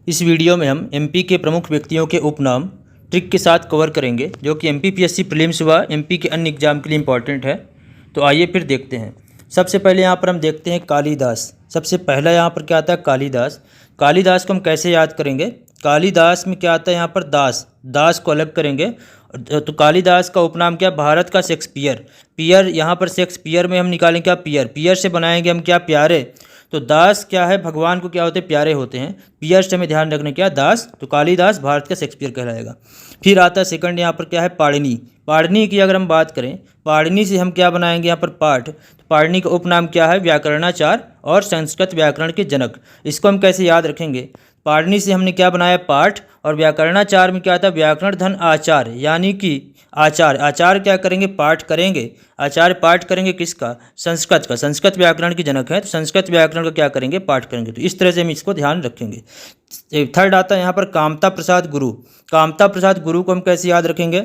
इस वीडियो में हम एमपी के प्रमुख व्यक्तियों के उपनाम ट्रिक के साथ कवर करेंगे जो कि एमपीपीएससी प्रीलिम्स व एमपी के अन्य एग्जाम के लिए इंपॉर्टेंट है। तो आइए फिर देखते हैं। सबसे पहले यहाँ पर हम देखते हैं कालिदास। सबसे पहला यहाँ पर क्या आता है? कालिदास। कालिदास को हम कैसे याद करेंगे? कालिदास में क्या आता है? यहाँ पर दास, दास को अलग करेंगे। तो कालिदास का उपनाम क्या? भारत का शेक्सपियर। पियर, यहाँ पर शेक्सपियर में हम निकालेंगे क्या? पियर। पियर से बनाएंगे हम क्या? प्यारे। तो दास क्या है? भगवान को क्या होते हैं? प्यारे होते हैं। पियर से हमें ध्यान रखना क्या? दास। तो कालिदास भारत का शेक्सपियर कहलाएगा। फिर आता है सेकंड, यहाँ पर क्या है? पाणिनि। पाणिनि की अगर हम बात करें, पाणिनि से हम क्या बनाएंगे? यहाँ पर पाठ। तो पाणिनि का उपनाम क्या है? व्याकरणाचार्य और संस्कृत व्याकरण के जनक। इसको हम कैसे याद रखेंगे? पाणिनि से हमने क्या बनाया? पाठ। और व्याकरणाचार्य में क्या आता है? व्याकरण धन आचार्य, यानी कि आचार्य। आचार्य क्या करेंगे? पाठ करेंगे। आचार्य पाठ करेंगे किसका? संस्कृत का। संस्कृत व्याकरण के जनक है, तो संस्कृत व्याकरण का क्या करेंगे? पाठ करेंगे। तो इस तरह से हम इसको ध्यान रखेंगे। थर्ड आता है यहाँ पर कामता प्रसाद गुरु। कामता प्रसाद गुरु को हम कैसे याद रखेंगे?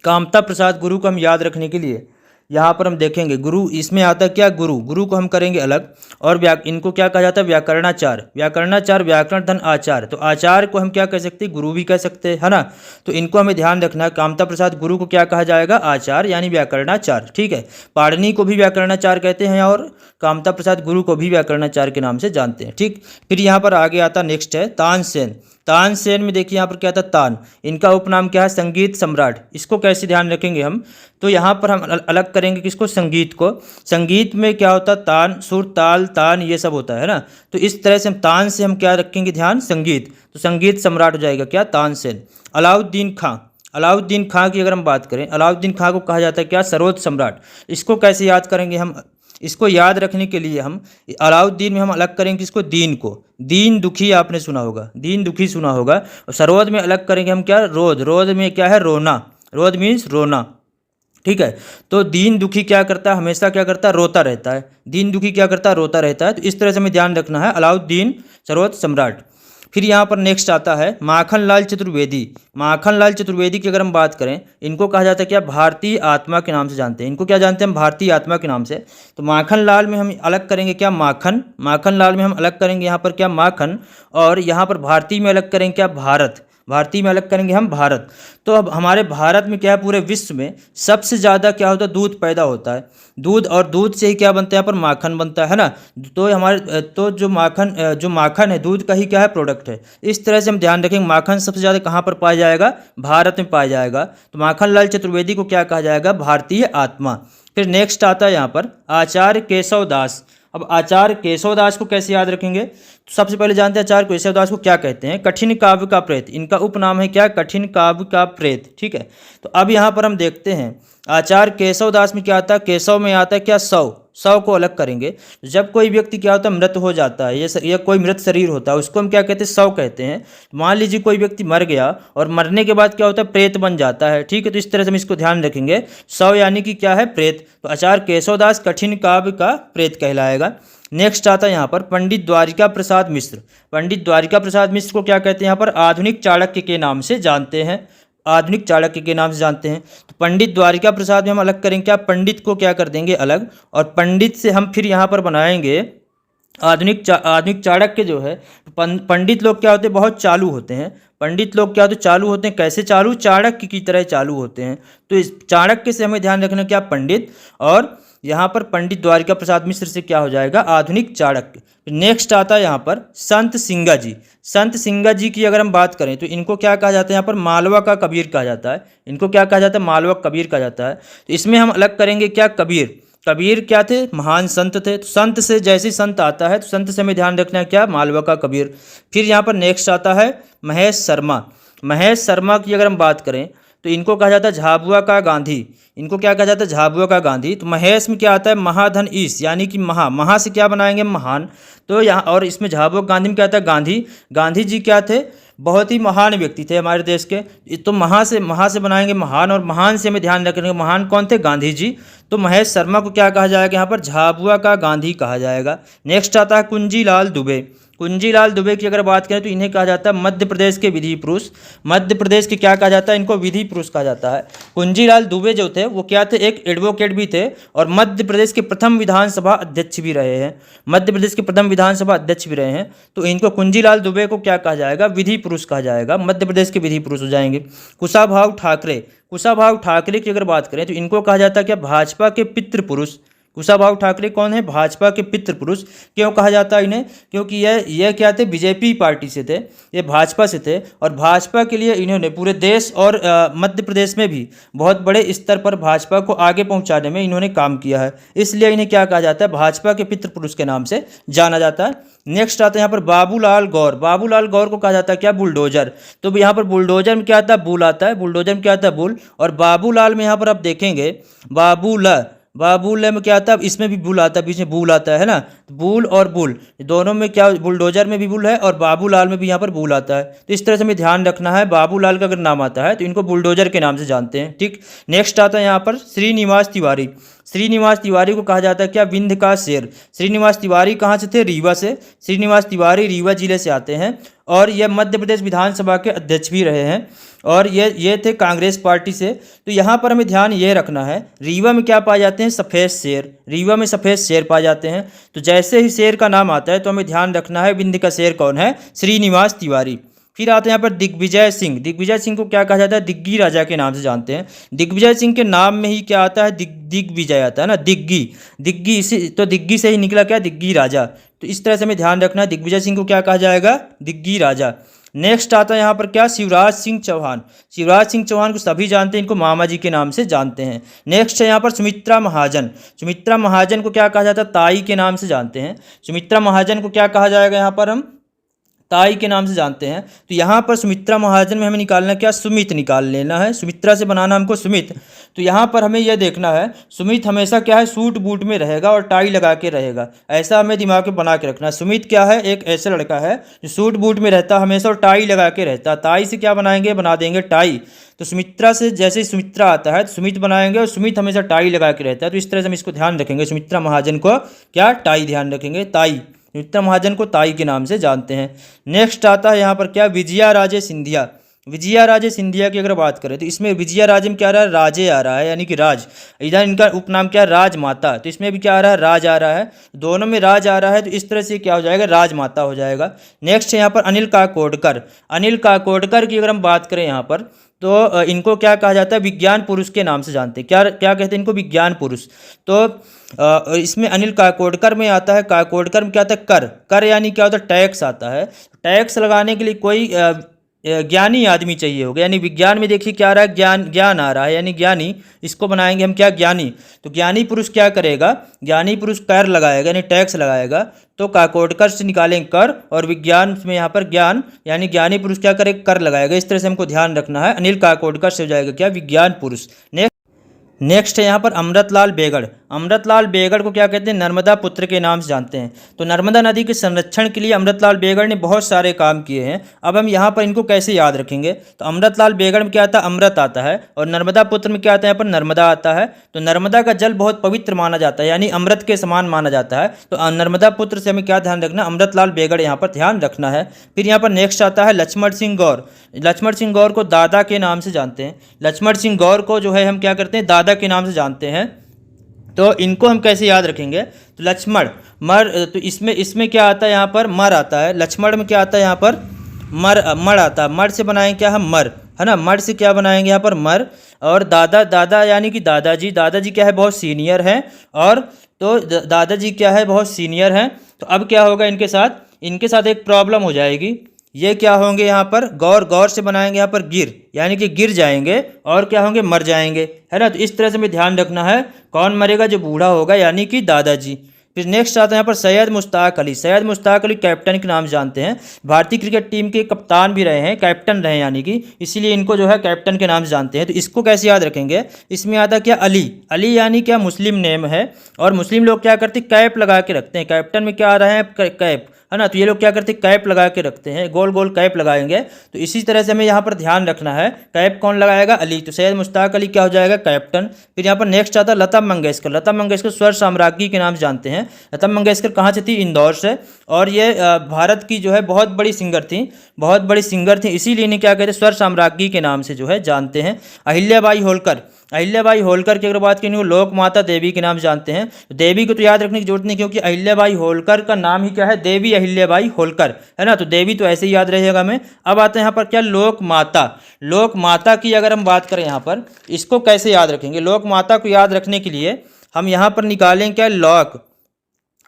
कामता प्रसाद गुरु को हम याद रखने के लिए यहाँ पर हम देखेंगे गुरु, इसमें आता है क्या? गुरु। गुरु को हम करेंगे अलग। और इनको क्या कहा जाता है? व्याकरणाचार्य। व्याकरणाचार्य व्याकरण धन आचार्य। तो आचार्य को हम क्या कह सकते हैं? गुरु भी कह सकते हैं, है ना। तो इनको हमें ध्यान रखना है। कामता प्रसाद गुरु को क्या कहा जाएगा? आचार्य, यानी व्याकरणाचार्य। ठीक है। पाणिनि को भी व्याकरणाचार्य कहते हैं और कामता प्रसाद गुरु को भी व्याकरणाचार्य के नाम से जानते हैं। ठीक। फिर यहाँ पर आगे आता नेक्स्ट है तानसेन। तानसेन में देखिए यहाँ पर क्या था? तान। इनका उपनाम क्या है? संगीत सम्राट। इसको कैसे ध्यान रखेंगे हम? तो यहाँ पर हम अलग करेंगे किसको? संगीत को। संगीत में क्या होता है? तान, सुर, ताल, तान, ये सब होता है ना। तो इस तरह से हम तान से हम क्या रखेंगे ध्यान? संगीत। तो संगीत सम्राट हो जाएगा क्या? तानसेन। अलाउद्दीन खां। अलाउद्दीन खां की अगर हम बात करें, अलाउद्दीन खां को कहा जाता है क्या? सरोद सम्राट। इसको कैसे याद करेंगे हम? इसको याद रखने के लिए हम अलाउद्दीन में हम अलग करेंगे किसको? दीन को। दीन दुखी आपने सुना होगा, दीन दुखी सुना होगा। और सरोद में अलग करेंगे हम क्या? रोद। रोद में क्या है? रोना। रोद मीन्स रोना। ठीक है। तो दीन दुखी क्या करता है? हमेशा क्या करता है? रोता रहता है। दीन दुखी क्या करता है? रोता रहता है। तो इस तरह से हमें ध्यान रखना है। अलाउद्दीन, सरोद सम्राट। फिर यहाँ पर नेक्स्ट आता है माखनलाल चतुर्वेदी। माखनलाल चतुर्वेदी की अगर हम बात करें, इनको कहा जाता है क्या? भारतीय आत्मा के नाम से जानते हैं। इनको क्या जानते हैं हम? भारतीय आत्मा के नाम से। तो माखनलाल में हम अलग करेंगे क्या? माखन। माखनलाल में हम अलग करेंगे यहाँ पर क्या? माखन। और यहाँ पर भारतीय में अलग करेंगे क्या? भारत। भारतीय में अलग करेंगे हम भारत। तो अब हमारे भारत में क्या है? पूरे विश्व में सबसे ज़्यादा क्या होता है? दूध पैदा होता है। दूध, और दूध से ही क्या बनता है? यहाँ पर माखन बनता है ना। तो हमारे तो जो माखन है, दूध का ही क्या है? प्रोडक्ट है। इस तरह से हम ध्यान रखेंगे माखन सबसे ज़्यादा कहाँ पर पाया जाएगा? भारत में पाया जाएगा। तो माखनलाल चतुर्वेदी को क्या कहा जाएगा? भारतीय आत्मा। फिर नेक्स्ट आता है यहाँ पर आचार्य केशव दास। अब आचार्य केशव दास को कैसे याद रखेंगे? तो सबसे पहले जानते हैं आचार्य केशव दास को क्या कहते हैं? कठिन काव्य का प्रेत। इनका उपनाम है क्या? कठिन काव्य का प्रेत। ठीक है। तो अब यहाँ पर हम देखते हैं आचार्य केशव दास में क्या आता है? केशव में आता है क्या? शव। शव को अलग करेंगे। जब कोई व्यक्ति क्या होता है? मृत हो जाता है, ये कोई मृत शरीर होता है, उसको हम क्या कहते हैं? शव कहते हैं। मान लीजिए कोई व्यक्ति मर गया और मरने के बाद क्या होता है? प्रेत बन जाता है। ठीक है। तो इस तरह से हम इसको ध्यान रखेंगे। शव यानी कि क्या है? प्रेत। तो आचार्य केशव दास कठिन काव्य का प्रेत कहलाएगा। नेक्स्ट आता है यहाँ पर पंडित द्वारिका प्रसाद मिश्र। पंडित द्वारिका प्रसाद मिश्र को क्या कहते हैं? यहाँ पर आधुनिक चाणक्य के नाम से जानते हैं। आधुनिक चाणक्य के नाम से जानते हैं। तो पंडित द्वारिका प्रसाद में हम अलग करेंगे क्या? पंडित को क्या कर देंगे? अलग। और पंडित से हम फिर यहाँ पर बनाएंगे आधुनिक चाणक्य जो है। पंडित लोग क्या होते हैं? बहुत चालू होते हैं। पंडित लोग क्या होते हैं? चालू होते हैं। कैसे चालू? चाणक्य की तरह चालू होते हैं। तो इस चाणक्य से हमें ध्यान रखना क्या? पंडित। और यहाँ पर पंडित द्वारिका प्रसाद मिश्र से क्या हो जाएगा? आधुनिक चाणक्य। नेक्स्ट आता है यहाँ पर संत सिंगा जी। संत सिंगा जी की अगर हम बात करें तो इनको क्या कहा जाता है? यहाँ पर मालवा का कबीर कहा जाता है। इनको क्या कहा जाता है? मालवा कबीर कहा जाता है। तो इसमें हम अलग करेंगे क्या? कबीर। कबीर क्या थे? महान संत थे। तो संत से जैसे संत आता है, तो संत से हमें ध्यान रखना है क्या? मालवा का कबीर। फिर यहाँ पर नेक्स्ट आता है महेश शर्मा। महेश शर्मा की अगर हम बात करें तो इनको कहा जाता है झाबुआ का गांधी। इनको क्या कहा जाता है? झाबुआ का गांधी। तो महेश में क्या आता है? महाधन ईश, यानी कि महा से क्या बनाएंगे? महान। तो यहाँ, और इसमें झाबुआ गांधी में क्या आता है? गांधी। गांधी जी क्या थे? बहुत ही महान व्यक्ति थे हमारे देश के। तो महा से बनाएंगे महान, और महान से हमें ध्यान रखेंगे महान कौन थे? गांधी जी। तो महेश शर्मा को क्या कहा जाएगा? यहाँ पर झाबुआ का गांधी कहा जाएगा। नेक्स्ट आता है कुंजीलाल दुबे। कुंजीलाल दुबे की अगर बात करें तो इन्हें कहा जाता है मध्य प्रदेश के विधि पुरुष। मध्य प्रदेश के क्या कहा जाता है, इनको विधि पुरुष कहा जाता है। कुंजीलाल दुबे जो थे वो क्या थे, एक एडवोकेट भी थे और मध्य प्रदेश के प्रथम विधानसभा अध्यक्ष भी रहे हैं। मध्य प्रदेश के प्रथम विधानसभा अध्यक्ष भी रहे हैं, तो इनको कुंजीलाल दुबे को क्या कहा जाएगा, विधि पुरुष कहा जाएगा, मध्य प्रदेश के विधि पुरुष हो जाएंगे। कुशाभाऊ ठाकरे, कुशाभाऊ ठाकरे की अगर बात करें तो इनको कहा जाता है क्या, भाजपा के पितृ पुरुष। कुशाभाऊ ठाकरे कौन है, भाजपा के पितृ पुरुष। क्यों कहा जाता है इन्हें, क्योंकि यह क्या थे, बीजेपी पार्टी से थे, ये भाजपा से थे और भाजपा के लिए इन्होंने पूरे देश और मध्य प्रदेश में भी बहुत बड़े स्तर पर भाजपा को आगे पहुंचाने में इन्होंने काम किया है, इसलिए इन्हें क्या कहा जाता है, भाजपा के पितृ पुरुष के नाम से जाना जाता है। नेक्स्ट आता है यहाँ पर बाबूलाल गौर। बाबूलाल गौर को कहा जाता है क्या, बुलडोजर। तो यहाँ पर बुलडोजर में क्या आता है, बुल आता है, बुलडोजर में क्या आता है, बुल। और बाबूलाल में यहाँ पर आप देखेंगे बाबूल में क्या आता है, इसमें भी बुल आता है, बीच में बुल आता है ना, बुल और बुल दोनों में क्या, बुलडोजर में भी बुल है और बाबूलाल में भी यहाँ पर बुल आता है। तो इस तरह से हमें ध्यान रखना है, बाबूलाल का अगर नाम आता है तो इनको बुलडोजर के नाम से जानते हैं, ठीक। नेक्स्ट आता है यहाँ पर श्रीनिवास तिवारी। श्रीनिवास तिवारी को कहा जाता है क्या, विंध्य का शेर। श्रीनिवास तिवारी कहाँ से थे, रीवा से। श्रीनिवास तिवारी रीवा जिले से आते हैं और यह मध्य प्रदेश विधानसभा के अध्यक्ष भी रहे हैं और ये थे कांग्रेस पार्टी से। तो यहाँ पर हमें ध्यान ये रखना है, रीवा में क्या पाए जाते हैं, सफ़ेद शेर। रीवा में सफ़ेद शेर पाए जाते हैं, तो जैसे ही शेर का नाम आता है तो हमें ध्यान रखना है विंध्य का शेर कौन है, श्रीनिवास तिवारी। फिर आते हैं यहाँ पर दिग्विजय सिंह। दिग्विजय सिंह को क्या कहा जाता है, दिग्गी राजा के नाम से जानते हैं। दिग्विजय सिंह के नाम में ही क्या आता है, दिग्विजय आता है ना, दिग्गी इसी तो दिग्गी से ही निकला क्या, दिग्गी राजा। तो इस तरह से हमें ध्यान रखना है, दिग्विजय सिंह को क्या कहा जाएगा, दिग्गी राजा। नेक्स्ट आता है यहाँ पर क्या, शिवराज सिंह चौहान। शिवराज सिंह चौहान को सभी जानते हैं, इनको मामा जी के नाम से जानते हैं। नेक्स्ट है यहाँ पर सुमित्रा महाजन। सुमित्रा महाजन को क्या कहा जाता है, ताई के नाम से जानते हैं। सुमित्रा महाजन को क्या कहा जाएगा, यहाँ पर हम ताई के नाम से जानते हैं। तो यहाँ पर सुमित्रा महाजन में हमें निकालना क्या, सुमित निकाल लेना है, सुमित्रा से बनाना हमको सुमित। तो यहाँ पर हमें यह देखना है, सुमित हमेशा क्या है, सूट बूट में रहेगा और टाई लगा के रहेगा, ऐसा हमें दिमाग में बना के रखना है। सुमित क्या है, एक ऐसा लड़का है जो सूट बूट में रहता है हमेशा और टाई लगा के रहता है। ताई से क्या बनाएंगे, बना देंगे टाई। तो सुमित्रा से जैसे ही सुमित्रा आता है तो सुमित बनाएंगे और सुमित हमेशा टाई लगा के रहता है। तो इस तरह से हम इसको ध्यान रखेंगे, सुमित्रा महाजन को क्या, टाई ध्यान रखेंगे, ताई। सुमित्रा महाजन को ताई के नाम से जानते हैं। नेक्स्ट आता है यहाँ पर क्या, विजया राजे सिंधिया। विजया राजे सिंधिया की अगर बात करें तो इसमें विजया राजे में क्या आ रहा है, राजे आ रहा है, यानी कि राज। इधर इनका उपनाम क्या है, राजमाता। तो इसमें भी क्या आ रहा है, राज आ रहा है, दोनों में राज आ रहा है, तो इस तरह से क्या हो जाएगा, राजमाता हो जाएगा। नेक्स्ट है यहाँ पर अनिल काकोडकर। अनिल काकोडकर की अगर हम बात करें यहाँ पर तो इनको क्या कहा जाता है, विज्ञान पुरुष के नाम से जानते हैं। क्या क्या कहते हैं इनको, विज्ञान पुरुष। तो इसमें अनिल काकोडकर में आता है, काकोडकर में क्या आता है, कर यानी क्या होता है, टैक्स आता है। टैक्स लगाने के लिए कोई ज्ञानी आदमी चाहिए होगा, यानी विज्ञान में देखिए क्या आ रहा है, ज्ञान आ रहा है, यानी ज्ञानी, इसको बनाएंगे हम क्या, ज्ञानी। तो ज्ञानी पुरुष क्या करेगा, ज्ञानी पुरुष कर लगाएगा यानी टैक्स लगाएगा। तो काकोडकर से निकालेंगे कर और विज्ञान में यहाँ पर ज्ञान, यानी ज्ञानी पुरुष क्या करेगा, कर लगाएगा। इस तरह से हमको ध्यान रखना है, अनिल काकोडकर से हो जाएगा क्या, विज्ञान पुरुष। नेक्स्ट है यहाँ पर अमृतलाल बेगड़। अमृतलाल बेगड़ को क्या कहते हैं, नर्मदा पुत्र के नाम से जानते हैं। तो नर्मदा नदी के संरक्षण के लिए अमृतलाल बेगड़ ने बहुत सारे काम किए हैं। अब हम यहाँ पर इनको कैसे याद रखेंगे, तो अमृतलाल बेगड़ में क्या आता है, अमृत आता है, और नर्मदा पुत्र में क्या आता है, यहाँ पर नर्मदा आता है। तो नर्मदा का जल बहुत पवित्र माना जाता है, यानी अमृत के समान माना जाता है। तो नर्मदा पुत्र से हमें क्या ध्यान रखना, अमृतलाल बेगड़ यहाँ पर ध्यान रखना है। फिर यहाँ पर नेक्स्ट आता है लक्ष्मण सिंह गौर। लक्ष्मण सिंह गौर को दादा के नाम से जानते हैं। लक्ष्मण सिंह गौर को जो है हम क्या करते हैं, दादा के नाम से जानते हैं। तो इनको हम कैसे याद रखेंगे, तो लक्ष्मण मर, तो इसमें क्या आता है, यहाँ पर मर आता है। लक्ष्मण में क्या आता है, यहाँ पर मर आता है। मर से बनाएंगे क्या हम, मर, है ना, मर से क्या बनाएंगे यहाँ पर, मर। और दादा यानी कि दादाजी। दादाजी क्या है, बहुत सीनियर है, और तो दादाजी क्या है, बहुत सीनियर हैं। तो अब क्या होगा इनके साथ एक प्रॉब्लम हो जाएगी। ये क्या होंगे यहाँ पर, गौर से बनाएंगे यहाँ पर गिर, यानी कि गिर जाएंगे, और क्या होंगे, मर जाएंगे, है ना। तो इस तरह से हमें ध्यान रखना है, कौन मरेगा, जो बूढ़ा होगा, यानी कि दादाजी। फिर नेक्स्ट आता है यहाँ पर सैयद मुश्ताक अली। सैयद मुश्ताक अली कैप्टन के नाम जानते हैं। भारतीय क्रिकेट टीम के कप्तान भी रहे हैं, कैप्टन रहे हैं, यानी कि इसीलिए इनको जो है कैप्टन के नाम से जानते हैं। तो इसको कैसे याद रखेंगे, इसमें आता क्या, अली यानी क्या, मुस्लिम नेम है, और मुस्लिम लोग क्या करते हैं, कैप लगा के रखते हैं। कैप्टन में क्या आ रहा है, कैप, है ना। तो ये लोग क्या करते हैं, कैप लगा के रखते हैं, गोल गोल कैप लगाएंगे। तो इसी तरह से हमें यहाँ पर ध्यान रखना है, कैप कौन लगाएगा, अली। तो सैयद मुश्ताक अली क्या हो जाएगा, कैप्टन। फिर यहाँ पर नेक्स्ट आता है लता मंगेशकर। लता मंगेशकर स्वर साम्राज्ञी के नाम से जानते हैं। लता मंगेशकर कहाँ से थी, इंदौर से। और ये भारत की जो है बहुत बड़ी सिंगर थी, बहुत बड़ी सिंगर थी, इसीलिए इन्हें क्या कहते हैं, स्वर साम्राज्ञी के नाम से जो है जानते हैं। अहिल्याबाई होलकर, अहिल्याबाई होलकर की अगर बात करें, वो लोक माता देवी के नाम से जानते हैं। तो देवी को तो याद रखने की जरूरत नहीं, क्योंकि अहिल्याबाई होलकर का नाम ही क्या है, देवी अहिल्याबाई होलकर, है ना। तो देवी तो ऐसे ही याद रहेगा हमें। अब आते हैं यहाँ पर क्या, लोक माता। लोक माता की अगर हम बात करें यहाँ पर, इसको कैसे याद रखेंगे, लोक माता को याद रखने के लिए हम यहाँ पर निकालें क्या, लॉक।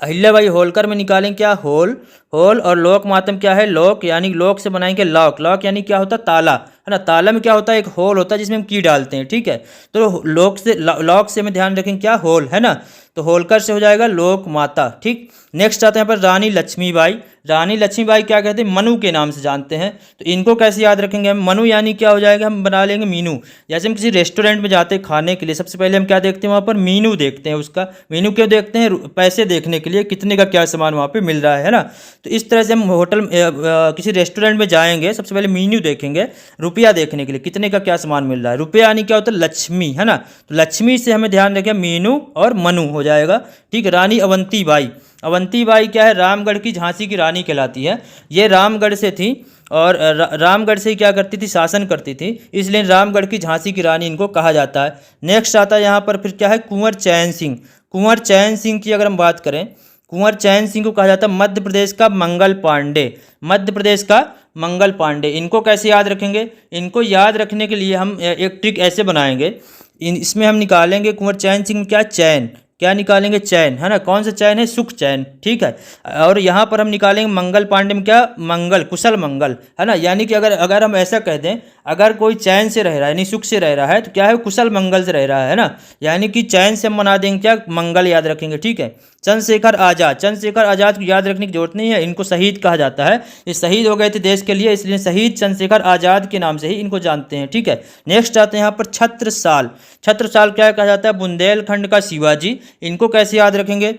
अहिल्याबाई होलकर में निकालें क्या, होल, होल। और लोक मातम क्या है, लोक, यानी लोक से बनाएंगे लॉक। लॉक यानी क्या होता है, ताला, है ना। ताला में क्या होता है, एक होल होता है जिसमें हम की डालते हैं, ठीक है। तो लोक से, लॉक से में ध्यान रखें क्या, होल, है ना। तो होलकर से हो जाएगा लोक माता, ठीक। नेक्स्ट आते हैं यहाँ पर रानी लक्ष्मीबाई। रानी लक्ष्मीबाई क्या कहते हैं, मनु के नाम से जानते हैं। तो इनको कैसे याद रखेंगे हम, मनु यानी क्या हो जाएगा, हम बना लेंगे मीनू। जैसे हम किसी रेस्टोरेंट में जाते हैं खाने के लिए, सबसे पहले हम क्या देखते हैं, वहाँ पर मीनू देखते हैं। उसका मीनू क्यों देखते हैं, पैसे देखने के लिए, कितने का क्या सामान वहाँ पे मिल रहा है ना। तो इस तरह से हम होटल किसी रेस्टोरेंट में जाएंगे, सबसे पहले मीनू देखेंगे, रुपया देखने के लिए, कितने का क्या सामान मिल रहा है। रुपया यानी क्या होता है, लक्ष्मी, है ना। तो लक्ष्मी से हमें ध्यान रखें, मीनू और मनु हो जाएगा, ठीक है। रानी अवंतीबाई, अवंतीबाई क्या है, रामगढ़ की झांसी की रानी कहलाती है। ये रामगढ़ से थी और रामगढ़ से क्या करती थी, शासन करती थी, इसलिए रामगढ़ की झांसी की रानी इनको कहा जाता है। नेक्स्ट आता है यहाँ पर फिर क्या है, कुंवर चैन सिंह। कुंवर चैन सिंह की अगर हम बात करें, कुंवर चैन सिंह को कहा जाता है मध्य प्रदेश का मंगल पांडे, मध्य प्रदेश का मंगल पांडे। इनको कैसे याद रखेंगे, इनको याद रखने के लिए हम एक ट्रिक ऐसे बनाएंगे, इसमें हम निकालेंगे कुंवर चैन सिंह में क्या, चैन, क्या निकालेंगे, चैन, है ना। कौन सा चैन है, सुख चैन, ठीक है। और यहाँ पर हम निकालेंगे मंगल पांडे में क्या, मंगल, कुशल मंगल, है ना। यानी कि अगर हम ऐसा कह दें, अगर कोई चैन से रह रहा है यानी सुख से रह रहा है, तो क्या है, कुशल मंगल से रह रहा है ना। यानी कि चैन से हम बना देंगे क्या, मंगल याद रखेंगे, ठीक है। चंद्रशेखर आज़ाद, चंद्रशेखर आज़ाद को याद रखने की जरूरत नहीं है, इनको शहीद कहा जाता है। ये शहीद हो गए थे देश के लिए, इसलिए शहीद चंद्रशेखर आज़ाद के नाम से ही इनको जानते हैं, ठीक है। नेक्स्ट आते हैं यहाँ पर छत्रसाल। छत्रसाल क्या कहा जाता है, बुंदेलखंड का शिवाजी। इनको कैसे याद रखेंगे,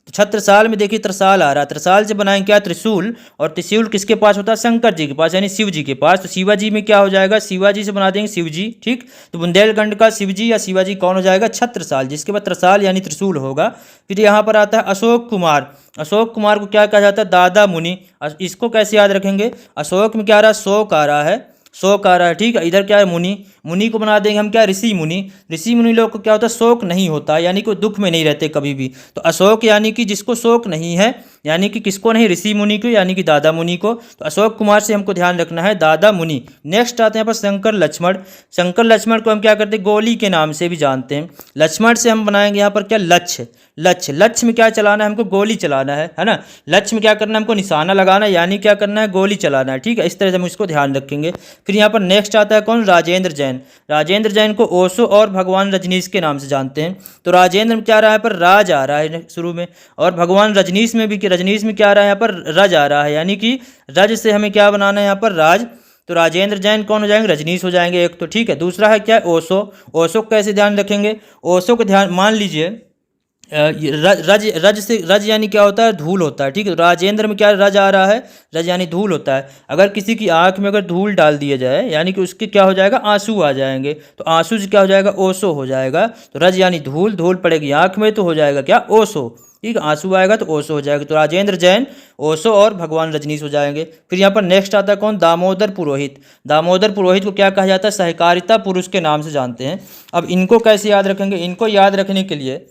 तो छत्रसाल में देखिए त्रिसाल आ रहा है, त्रिसाल से बनाएंगे क्या, त्रिशूल। और त्रिशूल किसके पास होता है, शंकर जी के पास, यानी शिव जी के पास। तो शिवाजी में क्या हो जाएगा, शिवाजी से बना देंगे शिव जी, ठीक। तो बुंदेलखंड का शिवजी या शिवाजी कौन हो जाएगा, छत्रसाल, जिसके बाद त्रिसाल यानी त्रिशूल होगा। फिर यहाँ पर आता है अशोक कुमार। अशोक कुमार को क्या कहा जाता है, दादा मुनि। इसको कैसे याद रखेंगे, अशोक में क्या आ रहा है, शोक आ रहा है, शोक आ रहा है, ठीक है। इधर क्या है, मुनि, मुनि को बना देंगे हम क्या, ऋषि मुनि। ऋषि मुनि लोग को क्या होता है, शोक नहीं होता, यानी कोई दुख में नहीं रहते कभी भी। तो अशोक यानी कि जिसको शोक नहीं है, यानी कि किसको नहीं, ऋषि मुनि को, यानी कि दादा मुनि को। तो अशोक कुमार से हमको ध्यान रखना है, दादा मुनि। नेक्स्ट आते हैं यहाँ पर शंकर लक्ष्मण। शंकर लक्ष्मण को हम क्या करते हैं, गोली के नाम से भी जानते हैं। लक्ष्मण से हम बनाएंगे यहाँ पर क्या, लक्ष्य, लक्ष्य, लक्ष्य में क्या चलाना है, हमको गोली चलाना है ना। लक्ष्य में क्या करना है, हमको निशाना लगाना है, यानी क्या करना है, गोली चलाना है, ठीक है। इस तरह से हम इसको ध्यान रखेंगे। फिर यहाँ पर नेक्स्ट आता है कौन, राजेंद्र जैन। राजेंद्र जैन को ओशो और भगवान रजनीश के नाम से जानते हैं। तो राजेंद्र में क्या आ रहा है, पर राज आ रहा है शुरू में, और भगवान रजनीश में भी, रजनीश में क्या आ रहा है, यहाँ पर रज आ रहा है, यानी कि रज से हमें क्या बनाना है, यहाँ पर राज। तो राजेंद्र जैन कौन हो जाएंगे, रजनीश हो जाएंगे एक, तो ठीक है। दूसरा है क्या, ओशो। ओशो को कैसे ध्यान रखेंगे, ओशो को ध्यान, मान लीजिए रज, रज से, रज यानी क्या होता है, धूल होता है, ठीक है। राजेंद्र में क्या रज आ रहा है, रज यानी धूल होता है। अगर किसी की आंख में अगर धूल डाल दिया जाए, यानी कि उसके क्या हो जाएगा, आंसू आ जाएंगे। तो आंसू से क्या हो जाएगा, ओशो हो जाएगा। तो रज यानी धूल, धूल पड़ेगी आंख में तो हो जाएगा क्या, ओशो, ठीक है। आंसू आएगा तो ओशो हो जाएगा। तो राजेंद्र जैन, ओशो और भगवान रजनीश हो जाएंगे। फिर यहाँ पर नेक्स्ट आता है कौन, दामोदर पुरोहित। दामोदर पुरोहित को क्या कहा जाता है, सहकारिता पुरुष के नाम से जानते हैं। अब इनको कैसे याद रखेंगे, इनको याद रखने के लिए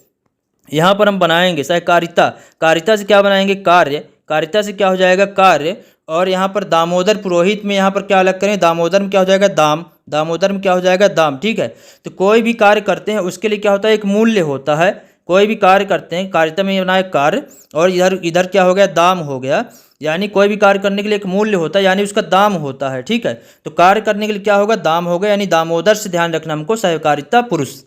यहाँ पर हम बनाएंगे सहकारिता। कारिता से क्या बनाएंगे, कार्य। कारिता से क्या हो जाएगा, कार्य। और यहाँ पर दामोदर पुरोहित में यहाँ पर क्या अलग करें, दामोदर में क्या हो जाएगा, दाम। दामोदर में क्या हो जाएगा, दाम, ठीक है। तो कोई भी कार्य करते हैं उसके लिए क्या होता है, एक मूल्य होता है। कोई भी कार्य करते हैं, कारिता में बनाए कार्य, और इधर इधर क्या हो गया, दाम हो गया। यानी कोई भी कार्य करने के लिए एक मूल्य होता है, यानी उसका दाम होता है, ठीक है। तो कार्य करने के लिए क्या होगा, दाम होगा, यानी दामोदर से ध्यान रखना हमको, सहकारिता पुरुष।